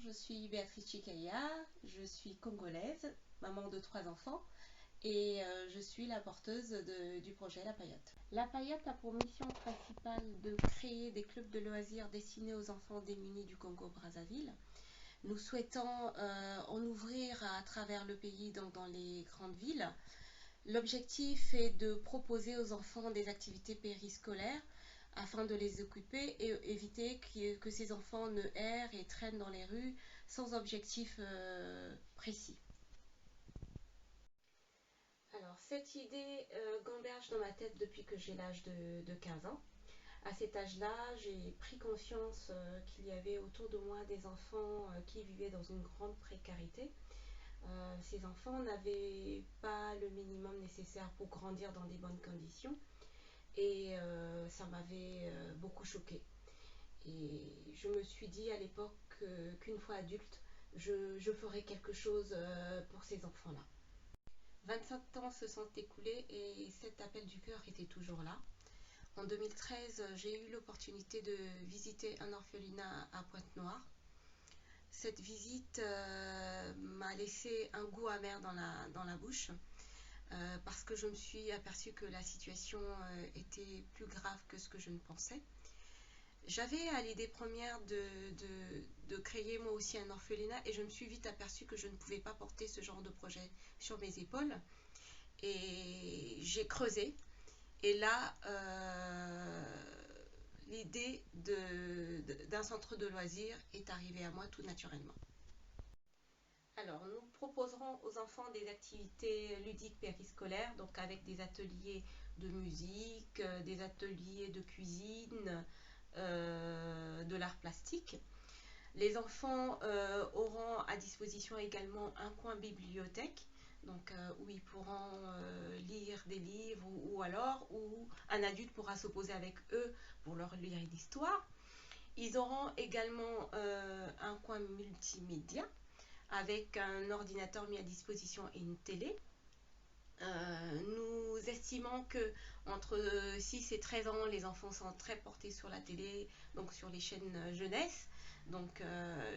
Je suis Béatrice Chikaya, je suis congolaise, maman de 3 enfants et je suis la porteuse du projet La Paillote. La Paillote a pour mission principale de créer des clubs de loisirs destinés aux enfants démunis du Congo-Brazzaville. Nous souhaitons en ouvrir à travers le pays, donc dans les grandes villes. L'objectif est de proposer aux enfants des activités périscolaires afin de les occuper et éviter que ces enfants ne errent et traînent dans les rues sans objectif précis. Alors, cette idée gamberge dans ma tête depuis que j'ai l'âge de 15 ans. À cet âge-là, j'ai pris conscience qu'il y avait autour de moi des enfants qui vivaient dans une grande précarité. Ces enfants n'avaient pas le minimum nécessaire pour grandir dans des bonnes conditions et ça m'avait beaucoup choquée. Et je me suis dit à l'époque qu'une fois adulte, je ferais quelque chose pour ces enfants-là. 25 ans se sont écoulés et cet appel du cœur était toujours là. En 2013, j'ai eu l'opportunité de visiter un orphelinat à Pointe-Noire. Cette visite m'a laissé un goût amer dans la bouche parce que je me suis aperçue que la situation était plus grave que ce que je ne pensais. J'avais à l'idée première de créer moi aussi un orphelinat et je me suis vite aperçue que je ne pouvais pas porter ce genre de projet sur mes épaules. Et j'ai creusé et là, l'idée d'un centre de loisirs est arrivée à moi tout naturellement. Alors, nous proposerons aux enfants des activités ludiques périscolaires, donc avec des ateliers de musique, des ateliers de cuisine, de l'art plastique. Les enfants auront à disposition également un coin bibliothèque, donc où ils pourront lire des livres ou alors où un adulte pourra s'opposer avec eux pour leur lire une histoire. Ils auront également un coin multimédia avec un ordinateur mis à disposition et une télé. Nous estimons que entre 6 et 13 ans, les enfants sont très portés sur la télé, donc sur les chaînes jeunesse. Donc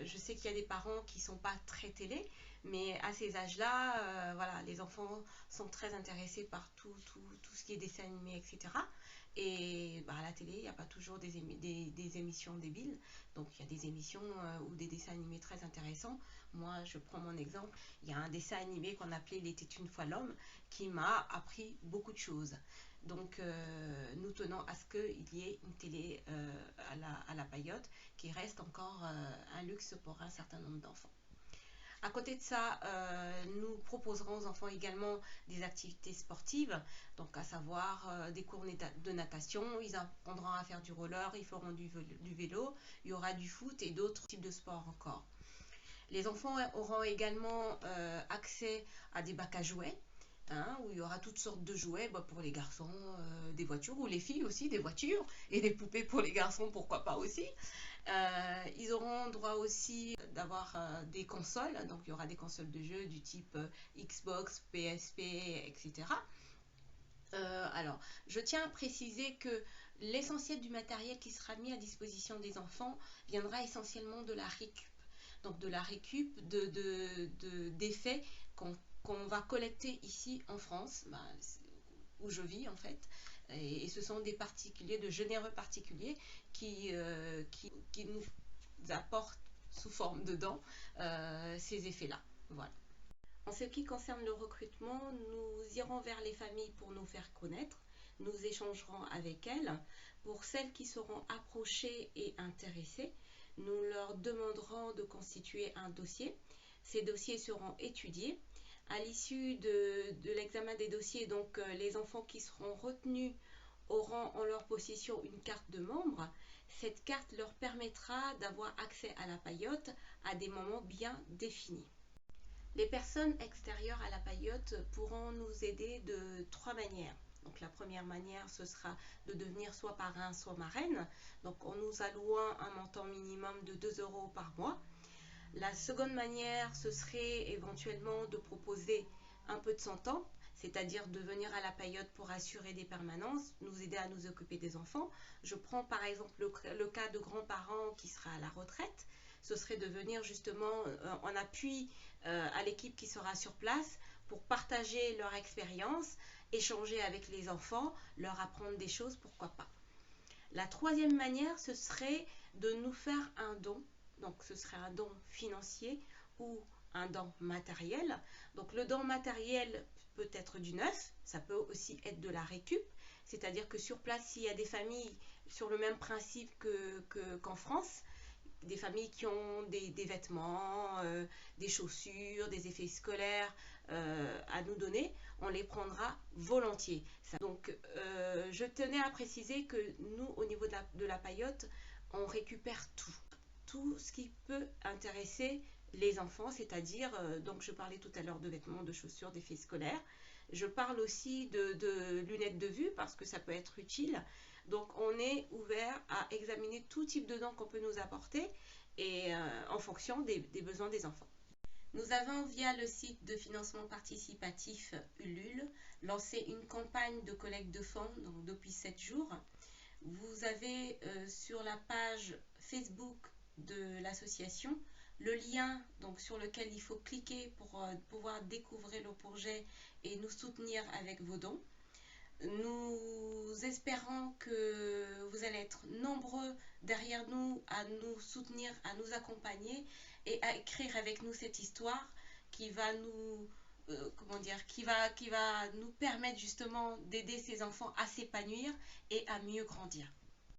je sais qu'il y a des parents qui ne sont pas très télé, mais à ces âges-là, voilà, les enfants sont très intéressés par tout ce qui est dessin animé, etc. Et à la télé, il n'y a pas toujours des émissions débiles. Donc il y a des émissions ou des dessins animés très intéressants. Moi, je prends mon exemple. Il y a un dessin animé qu'on appelait Il était une fois l'homme qui m'a appris beaucoup de choses. Donc nous tenons à ce qu'il y ait une télé à la Paillote qui reste encore un luxe pour un certain nombre d'enfants. À côté de ça, nous proposerons aux enfants également des activités sportives, donc à savoir des cours de natation, ils apprendront à faire du roller, ils feront du vélo, il y aura du foot et d'autres types de sports encore. Les enfants auront également accès à des bacs à jouets, où il y aura toutes sortes de jouets pour les garçons, des voitures, ou les filles aussi, des voitures, et des poupées pour les garçons, pourquoi pas aussi. Ils auront droit aussi d'avoir des consoles, donc il y aura des consoles de jeux du type Xbox, PSP, etc. Alors, je tiens à préciser que l'essentiel du matériel qui sera mis à disposition des enfants viendra essentiellement de la récup. Donc de la récup d'effets qu'on va collecter ici en France, où je vis en fait. Et ce sont des particuliers, de généreux particuliers qui nous apportent sous forme de dons ces effets-là. Voilà. En ce qui concerne le recrutement, nous irons vers les familles pour nous faire connaître. Nous échangerons avec elles. Pour celles qui seront approchées et intéressées, nous leur demanderons de constituer un dossier. Ces dossiers seront étudiés. À l'issue de l'examen des dossiers, donc les enfants qui seront retenus auront en leur possession une carte de membre. Cette carte leur permettra d'avoir accès à la Paillote à des moments bien définis. Les personnes extérieures à la Paillote pourront nous aider de 3 manières. Donc la première manière, ce sera de devenir soit parrain, soit marraine. Donc en nous allouant un montant minimum de 2 € par mois. La seconde manière, ce serait éventuellement de proposer un peu de son temps, c'est-à-dire de venir à la Paillote pour assurer des permanences, nous aider à nous occuper des enfants. Je prends par exemple le cas de grands-parents qui sera à la retraite. ce serait de venir justement en appui à l'équipe qui sera sur place pour partager leur expérience, échanger avec les enfants, leur apprendre des choses, pourquoi pas. La troisième manière, ce serait de nous faire un don. Donc ce serait un don financier ou un don matériel. Donc le don matériel peut être du neuf, ça peut aussi être de la récup. C'est-à-dire que sur place, s'il y a des familles sur le même principe qu'en France, des familles qui ont des vêtements, des chaussures, des effets scolaires à nous donner, on les prendra volontiers. Donc je tenais à préciser que nous, au niveau de la paillote, on récupère tout ce qui peut intéresser les enfants, c'est-à-dire, donc je parlais tout à l'heure de vêtements, de chaussures, d'effets scolaires. Je parle aussi de lunettes de vue parce que ça peut être utile. Donc on est ouvert à examiner tout type de dons qu'on peut nous apporter et en fonction des besoins des enfants. Nous avons, via le site de financement participatif Ulule, lancé une campagne de collecte de fonds donc depuis 7 jours. Vous avez sur la page Facebook de l'association le lien donc, sur lequel il faut cliquer pour pouvoir découvrir le projet et nous soutenir avec vos dons. Nous espérons que vous allez être nombreux derrière nous à nous soutenir, à nous accompagner et à écrire avec nous cette histoire qui va nous, qui va nous permettre justement d'aider ces enfants à s'épanouir et à mieux grandir.